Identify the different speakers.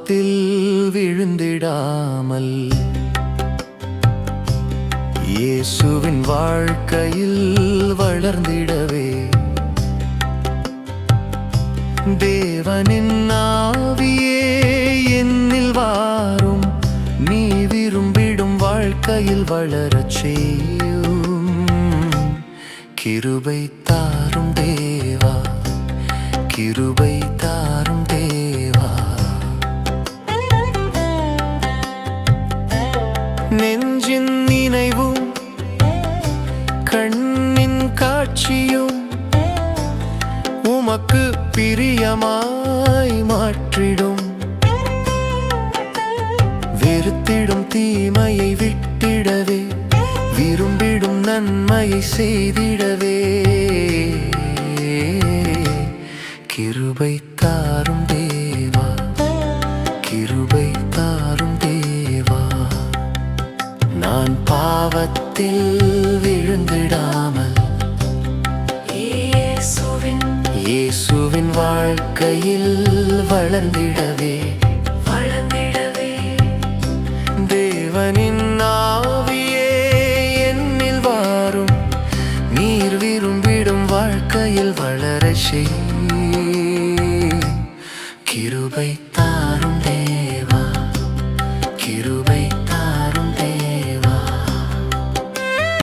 Speaker 1: பாவத்தில் விழுந்திடாமல் இயேசுவின் வாழ்க்கையில் வளர்ந்திடவே தேவனின் ஆவியே என்னில் வாரும், நீ விரும்பிடும் வாழ்க்கையில் வளரச் செய்யும். கிருபை தாரும் தேவா, கிருபை தாரும் தேவா. நெஞ்சின் நினைவும் கண்ணின் காட்சியும் உமக்கு பிரியமாய் மாற்றிடும். வெறுத்திடும் தீமையை விட்டிடவே விரும்பிடும் நன்மையை செய்திடவே கிருபை தாரும் தேவா, கிருபை தாரும் தேவா. நான் பாவத்தில் விழுந்திடாமல் இயேசுவின் வாழ்க்கையில் வளர்ந்திடவே தேவனின் ஆவியே என்னில் வாரும், நீர் விரும்பிடும் வாழ்க்கையில் வளரச் செய். கிருபை